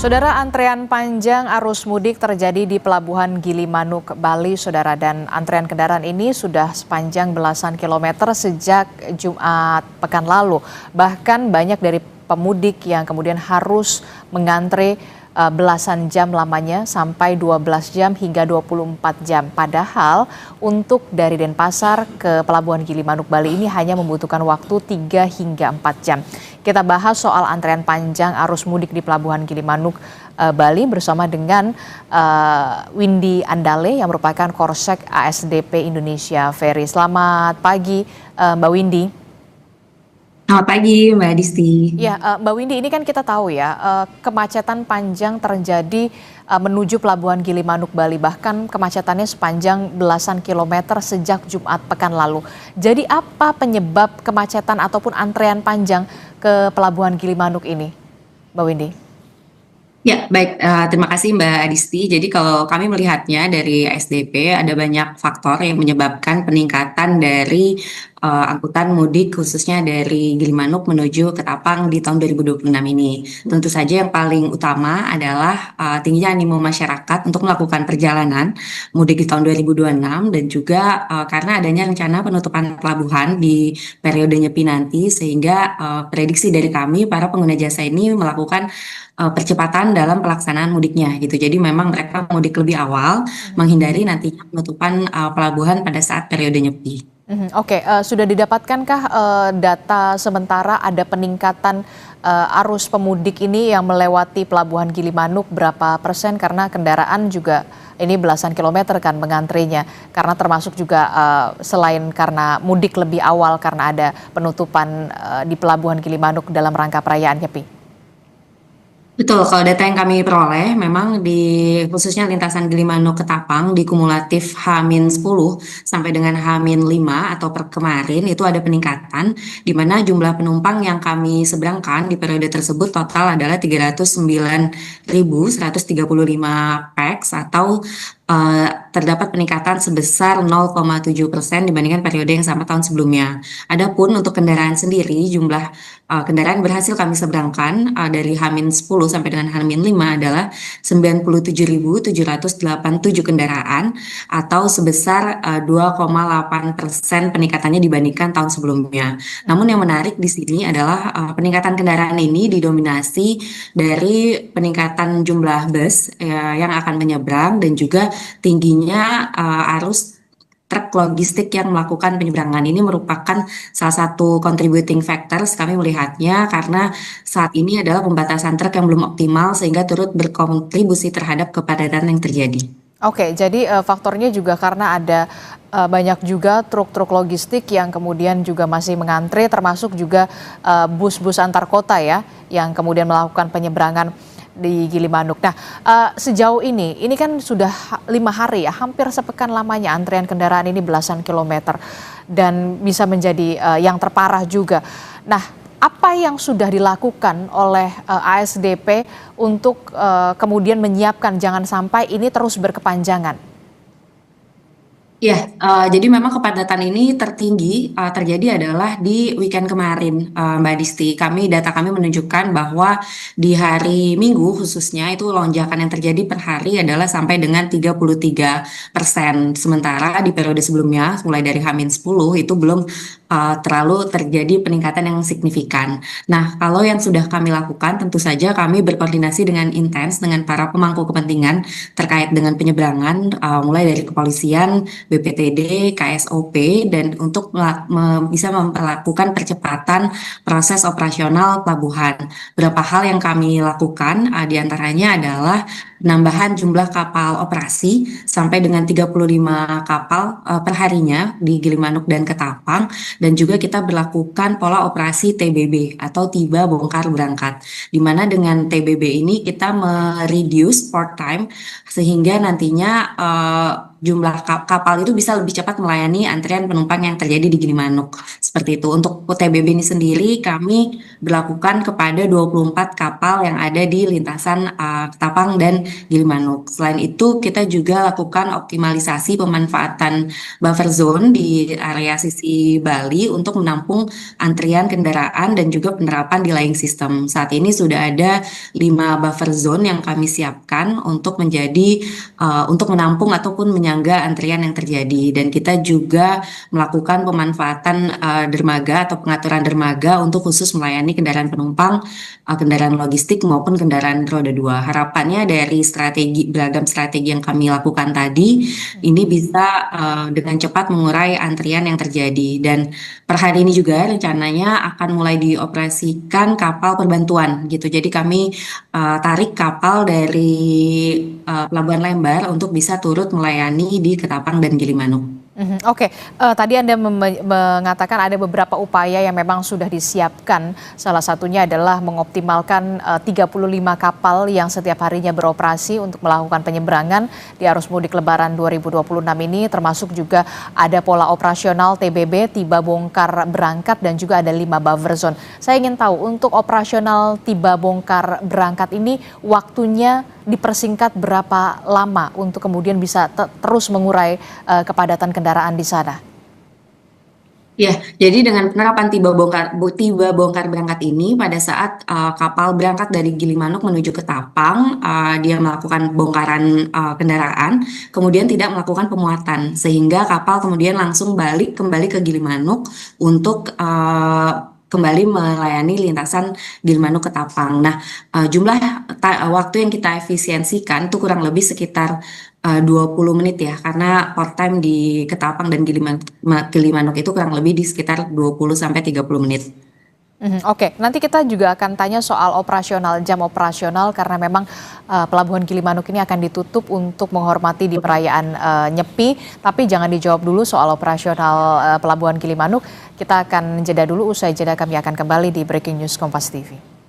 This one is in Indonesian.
Saudara, antrean panjang arus mudik terjadi di Pelabuhan Gilimanuk, Bali, saudara, dan antrean kendaraan ini sudah sepanjang belasan kilometer sejak Jumat pekan lalu. Bahkan banyak dari pemudik yang kemudian harus mengantre belasan jam lamanya sampai 12 jam hingga 24 jam. Padahal untuk dari Denpasar ke Pelabuhan Gilimanuk, Bali ini hanya membutuhkan waktu 3 hingga 4 jam. Kita bahas soal antrean panjang arus mudik di Pelabuhan Gilimanuk, Bali bersama dengan Windy Andale yang merupakan Korsek ASDP Indonesia Ferry. Selamat pagi, Mbak Windy. Selamat pagi, Mbak Disti. Ya, Mbak Windy, ini kan kita tahu ya, kemacetan panjang terjadi menuju Pelabuhan Gilimanuk, Bali. Bahkan kemacetannya sepanjang belasan kilometer sejak Jumat pekan lalu. Jadi apa penyebab kemacetan ataupun antrean panjang ke Pelabuhan Gilimanuk ini, Mbak Windy? Ya, baik. Terima kasih Mbak Disti. Jadi kalau kami melihatnya dari SDP, ada banyak faktor yang menyebabkan peningkatan dari angkutan mudik khususnya dari Gilimanuk menuju ke Tapang di tahun 2026 ini. Tentu saja yang paling utama adalah tingginya animo masyarakat untuk melakukan perjalanan mudik di tahun 2026 dan juga karena adanya rencana penutupan pelabuhan di periode Nyepi nanti, sehingga prediksi dari kami para pengguna jasa ini melakukan percepatan dalam pelaksanaan mudiknya gitu. Jadi memang mereka mudik lebih awal, menghindari nantinya penutupan pelabuhan pada saat periode Nyepi. Oke, sudah didapatkankah data sementara ada peningkatan arus pemudik ini yang melewati Pelabuhan Gilimanuk berapa persen? Karena kendaraan juga ini belasan kilometer kan mengantrinya. Karena termasuk juga selain karena mudik lebih awal karena ada penutupan di Pelabuhan Gilimanuk dalam rangka perayaan Nyepi. Betul, kalau data yang kami peroleh memang di khususnya lintasan Gilimanuk ke Tapang di kumulatif H-10 sampai dengan H-5 atau per kemarin itu ada peningkatan di mana jumlah penumpang yang kami seberangkan di periode tersebut total adalah 309.135 pax atau terdapat peningkatan sebesar 0,7% dibandingkan periode yang sama tahun sebelumnya. Adapun untuk kendaraan sendiri, jumlah kendaraan berhasil kami seberangkan dari H-10 sampai dengan H-5 adalah 97.787 kendaraan atau sebesar 2,8% peningkatannya dibandingkan tahun sebelumnya. Namun yang menarik di sini adalah peningkatan kendaraan ini didominasi dari peningkatan jumlah bus yang akan menyeberang dan juga tingginya arus truk logistik yang melakukan penyeberangan. Ini merupakan salah satu contributing factors kami melihatnya karena saat ini adalah pembatasan truk yang belum optimal sehingga turut berkontribusi terhadap kepadatan yang terjadi. Oke, jadi faktornya juga karena ada banyak juga truk-truk logistik yang kemudian juga masih mengantre, termasuk juga bus-bus antar kota ya, yang kemudian melakukan penyeberangan di Gilimanuk. Nah, sejauh ini kan sudah 5 hari ya, hampir sepekan lamanya antrian kendaraan ini belasan kilometer dan bisa menjadi yang terparah juga. Nah, apa yang sudah dilakukan oleh ASDP untuk kemudian menyiapkan jangan sampai ini terus berkepanjangan? Ya, jadi memang kepadatan ini tertinggi terjadi adalah di weekend kemarin, Mbak Disti. Data kami menunjukkan bahwa di hari Minggu khususnya itu lonjakan yang terjadi per hari adalah sampai dengan 33%. Sementara di periode sebelumnya, mulai dari H-10 itu belum terlalu terjadi peningkatan yang signifikan. Nah, kalau yang sudah kami lakukan, tentu saja kami berkoordinasi dengan intens dengan para pemangku kepentingan terkait dengan penyeberangan, mulai dari kepolisian, BPTD, KSOP, dan untuk bisa memperlakukan percepatan proses operasional pelabuhan. Beberapa hal yang kami lakukan diantaranya adalah penambahan jumlah kapal operasi sampai dengan 35 kapal per harinya di Gilimanuk dan Ketapang, dan juga kita berlakukan pola operasi TBB atau tiba bongkar berangkat, di mana dengan TBB ini kita mereduce port time sehingga nantinya jumlah kapal itu bisa lebih cepat melayani antrian penumpang yang terjadi di Gilimanuk. Seperti itu. Untuk TBB ini sendiri kami berlakukan kepada 24 kapal yang ada di lintasan Ketapang dan Gilimanuk. Selain itu, kita juga lakukan optimalisasi pemanfaatan buffer zone di area sisi Bali untuk menampung antrian kendaraan dan juga penerapan delaying system. Saat ini sudah ada 5 buffer zone yang kami siapkan untuk menampung ataupun menyangga antrian yang terjadi. Dan kita juga melakukan pemanfaatan dermaga atau pengaturan dermaga untuk khusus melayani kendaraan penumpang, kendaraan logistik maupun kendaraan roda 2. Harapannya dari beragam strategi yang kami lakukan tadi, ini bisa dengan cepat mengurai antrian yang terjadi. Dan per hari ini juga rencananya akan mulai dioperasikan kapal perbantuan gitu. Jadi kami tarik kapal dari Pelabuhan Lembar untuk bisa turut melayani di Ketapang dan Gilimanuk. Oke, tadi Anda mengatakan ada beberapa upaya yang memang sudah disiapkan. Salah satunya adalah mengoptimalkan 35 kapal yang setiap harinya beroperasi untuk melakukan penyeberangan di arus mudik Lebaran 2026 ini, termasuk juga ada pola operasional TBB, tiba bongkar berangkat, dan juga ada 5 buffer zone. Saya ingin tahu untuk operasional tiba bongkar berangkat ini waktunya dipersingkat berapa lama untuk kemudian bisa terus mengurai kepadatan kendaraan di sana? Ya, jadi dengan penerapan tiba bongkar berangkat ini pada saat kapal berangkat dari Gilimanuk menuju ke Tapang, dia melakukan bongkaran kendaraan, kemudian tidak melakukan pemuatan, sehingga kapal kemudian langsung kembali ke Gilimanuk untuk kembali melayani lintasan Gilimanuk ke Tapang. Nah, jumlah waktu yang kita efisiensikan itu kurang lebih sekitar 20 menit ya, karena port time di Ketapang dan Gilimanuk itu kurang lebih di sekitar 20-30 menit. Oke, nanti kita juga akan tanya soal jam operasional karena memang Pelabuhan Gilimanuk ini akan ditutup untuk menghormati di perayaan Nyepi. Tapi jangan dijawab dulu soal operasional Pelabuhan Gilimanuk. Kita akan jeda dulu, usai jeda kami akan kembali di Breaking News Kompas TV.